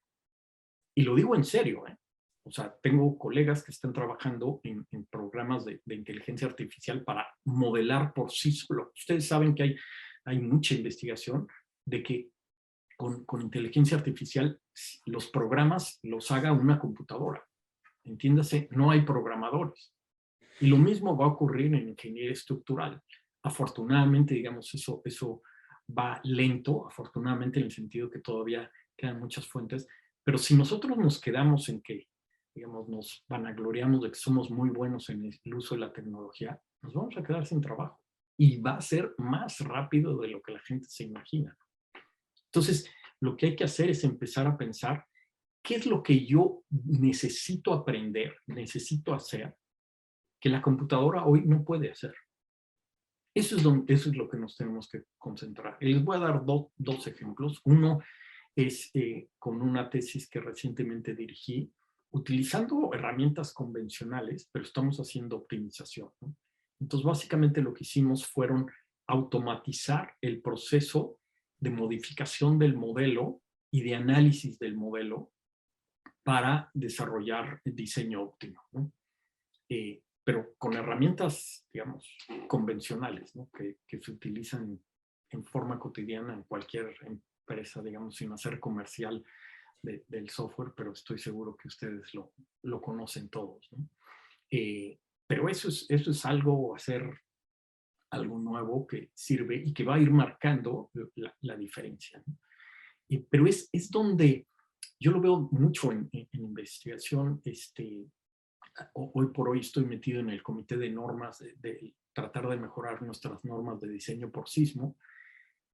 Y lo digo en serio, ¿eh? O sea, tengo colegas que están trabajando en programas de inteligencia artificial para modelar por sí solo. Ustedes saben que hay mucha investigación de que con inteligencia artificial los programas los haga una computadora. Entiéndase, no hay programadores. Y lo mismo va a ocurrir en ingeniería estructural. Afortunadamente, digamos, eso va lento, afortunadamente en el sentido que todavía quedan muchas fuentes, pero si nosotros nos quedamos en que, digamos, nos vanagloriamos de que somos muy buenos en el uso de la tecnología, nos vamos a quedar sin trabajo. Y va a ser más rápido de lo que la gente se imagina. Entonces, lo que hay que hacer es empezar a pensar qué es lo que yo necesito aprender, necesito hacer, que la computadora hoy no puede hacer. Eso es lo que nos tenemos que concentrar. Y les voy a dar dos ejemplos. Uno es con una tesis que recientemente dirigí, utilizando herramientas convencionales, pero estamos haciendo optimización, ¿no? Entonces, básicamente lo que hicimos fueron automatizar el proceso de modificación del modelo y de análisis del modelo para desarrollar el diseño óptimo, ¿no? Pero con herramientas, digamos, convencionales, ¿no? que se utilizan en forma cotidiana en cualquier empresa, digamos, sin hacer comercial del software, pero estoy seguro que ustedes lo conocen todos, ¿no? Pero eso es algo, hacer algo nuevo que sirve y que va a ir marcando la diferencia, ¿no? Pero es donde yo lo veo mucho en investigación. Hoy por hoy estoy metido en el comité de normas, de tratar de mejorar nuestras normas de diseño por sismo,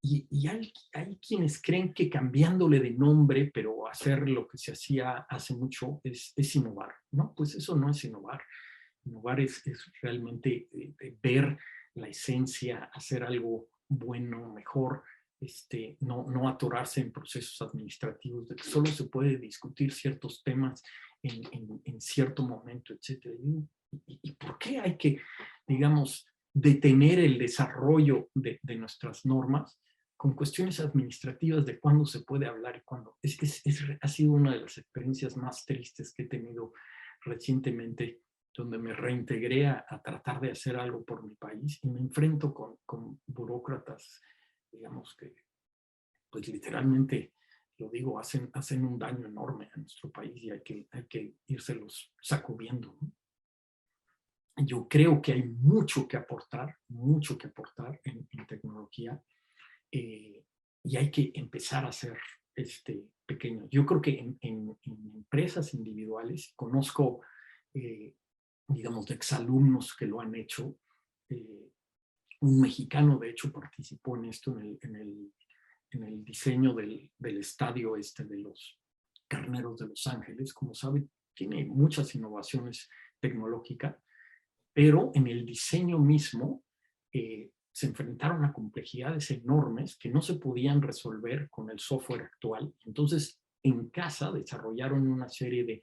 y hay quienes creen que cambiándole de nombre, pero hacer lo que se hacía hace mucho, es innovar, ¿no? Pues eso no es innovar. Innovar es realmente ver la esencia, hacer algo bueno, mejor, no atorarse en procesos administrativos, de que solo se puede discutir ciertos temas en cierto momento, etc. ¿Y por qué hay que, digamos, detener el desarrollo de nuestras normas con cuestiones administrativas de cuándo se puede hablar y cuándo? Ha sido una de las experiencias más tristes que he tenido recientemente donde me reintegré a tratar de hacer algo por mi país y me enfrento con burócratas, digamos que, pues literalmente, lo digo, hacen un daño enorme a nuestro país y hay que írselos sacudiendo, ¿no? Yo creo que hay mucho que aportar en tecnología, y hay que empezar a ser pequeño. Yo creo que en empresas individuales, conozco, digamos, de exalumnos que lo han hecho. Un mexicano, de hecho, participó en esto, en el diseño del estadio de los Carneros de Los Ángeles. Como sabe, tiene muchas innovaciones tecnológicas, pero en el diseño mismo se enfrentaron a complejidades enormes que no se podían resolver con el software actual. Entonces, en casa desarrollaron una serie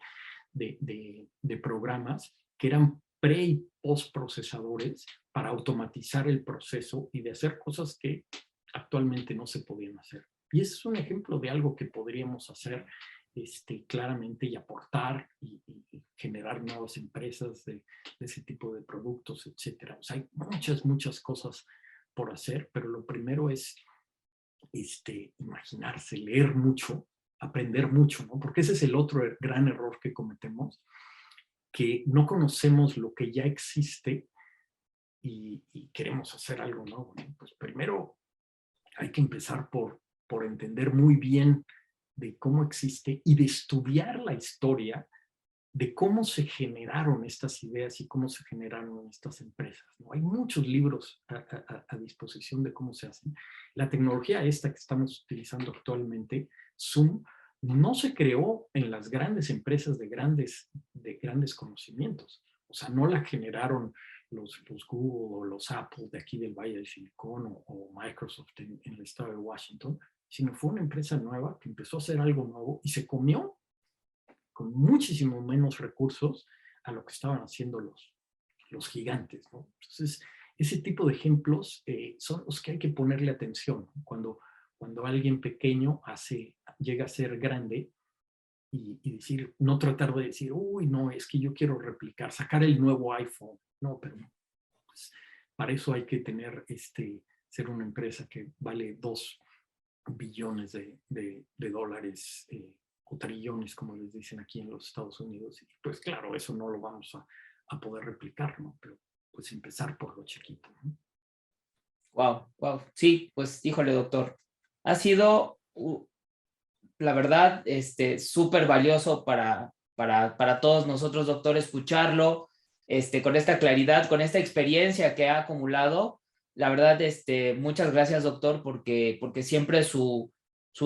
de programas que eran pre- y post-procesadores para automatizar el proceso y de hacer cosas que actualmente no se podían hacer. Y ese es un ejemplo de algo que podríamos hacer claramente y aportar y generar nuevas empresas de ese tipo de productos, etcétera. O sea, hay muchas cosas por hacer, pero lo primero es imaginarse, leer mucho, aprender mucho, ¿no? Porque ese es el otro gran error que cometemos, que no conocemos lo que ya existe y queremos hacer algo nuevo, ¿no? Pues primero hay que empezar por entender muy bien de cómo existe y de estudiar la historia de cómo se generaron estas ideas y cómo se generaron estas empresas, ¿no? Hay muchos libros a disposición de cómo se hacen. La tecnología esta que estamos utilizando actualmente, Zoom, no se creó en las grandes empresas de grandes conocimientos. O sea, no la generaron los Google o los Apple de aquí del Valle del Silicón o Microsoft en el estado de Washington, sino fue una empresa nueva que empezó a hacer algo nuevo y se comió con muchísimo menos recursos a lo que estaban haciendo los gigantes, ¿no? Entonces, ese tipo de ejemplos son los que hay que ponerle atención, ¿no? Cuando alguien pequeño llega a ser grande y decir, no tratar de decir, uy, no, es que yo quiero replicar, sacar el nuevo iPhone. No, pero pues, para eso hay que tener, ser una empresa que vale 2 billones de dólares, o trillones, como les dicen aquí en los Estados Unidos. Y pues claro, eso no lo vamos a poder replicar, ¿no? Pero pues empezar por lo chiquito, ¿no? Wow, wow. Sí, pues híjole, doctor. Ha sido, la verdad, súper valioso para todos nosotros, doctor, escucharlo, con esta claridad, con esta experiencia que ha acumulado. La verdad, muchas gracias, doctor, porque siempre su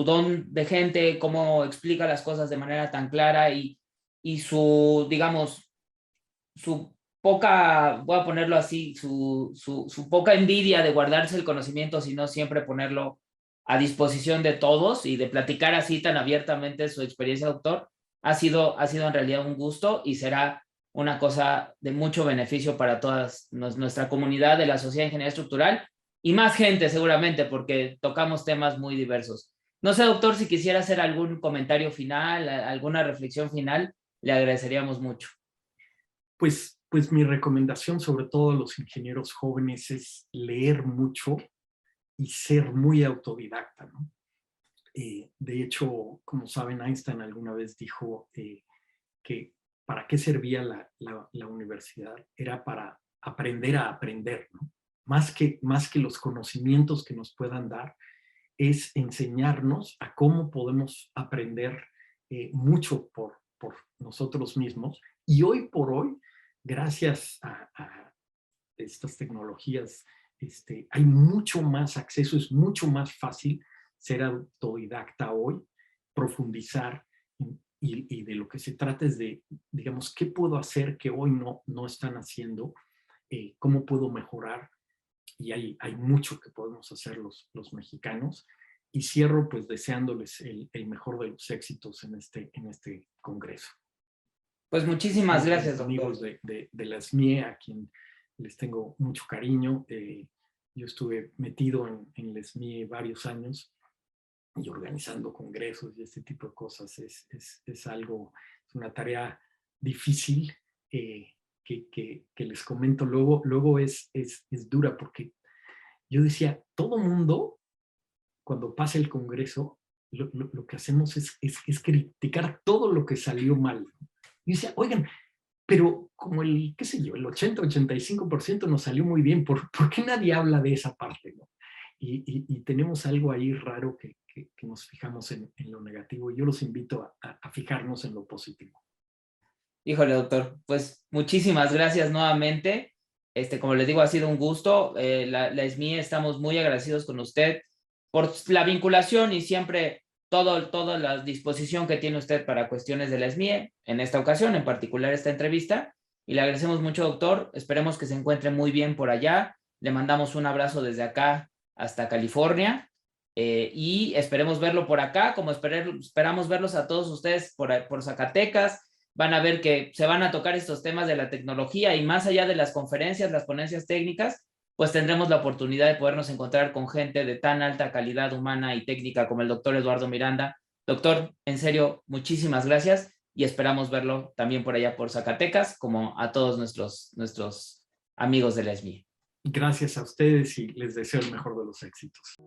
don de gente, cómo explica las cosas de manera tan clara y su, digamos, su poca, voy a ponerlo así, su poca envidia de guardarse el conocimiento, sino siempre ponerlo a disposición de todos y de platicar así tan abiertamente su experiencia, doctor, ha sido en realidad un gusto y será una cosa de mucho beneficio para toda nuestra comunidad de la Sociedad de Ingeniería Estructural y más gente seguramente, porque tocamos temas muy diversos. No sé, doctor, si quisiera hacer algún comentario final, alguna reflexión final, le agradeceríamos mucho. Pues mi recomendación, sobre todo a los ingenieros jóvenes, es leer mucho y ser muy autodidacta, ¿no? De hecho, como saben, Einstein alguna vez dijo que para qué servía la universidad era para aprender a aprender, ¿no? Más que los conocimientos que nos puedan dar, es enseñarnos a cómo podemos aprender mucho por nosotros mismos. Y hoy por hoy, gracias a estas tecnologías, hay mucho más acceso, es mucho más fácil ser autodidacta hoy, profundizar y de lo que se trata es de, digamos, ¿qué puedo hacer que hoy no están haciendo? ¿Cómo puedo mejorar? Y hay mucho que podemos hacer los mexicanos. Y cierro pues deseándoles el mejor de los éxitos en este congreso. Pues muchísimas gracias, Los doctor. amigos de la SMIE, a quien les tengo mucho cariño. Yo estuve metido en la SMIE varios años y organizando congresos y este tipo de cosas es una tarea difícil, que les comento luego es dura, porque yo decía, todo mundo, cuando pasa el Congreso, lo que hacemos es criticar todo lo que salió mal. Y decía, oigan, pero como qué sé yo, el 80-85% nos salió muy bien, ¿por qué nadie habla de esa parte, ¿no? Y tenemos algo ahí raro que nos fijamos en lo negativo. Yo los invito a fijarnos en lo positivo. Híjole, doctor, pues muchísimas gracias nuevamente. Como les digo, ha sido un gusto. La SMI estamos muy agradecidos con usted por la vinculación y siempre toda la disposición que tiene usted para cuestiones de la SMIE, en esta ocasión, en particular esta entrevista. Y le agradecemos mucho, doctor. Esperemos que se encuentre muy bien por allá. Le mandamos un abrazo desde acá hasta California. Y esperemos verlo por acá, como esperamos verlos a todos ustedes por Zacatecas. Van a ver que se van a tocar estos temas de la tecnología y más allá de las conferencias, las ponencias técnicas, pues tendremos la oportunidad de podernos encontrar con gente de tan alta calidad humana y técnica como el doctor Eduardo Miranda. Doctor, en serio, muchísimas gracias y esperamos verlo también por allá por Zacatecas, como a todos nuestros amigos de la SMI. Gracias a ustedes y les deseo el mejor de los éxitos.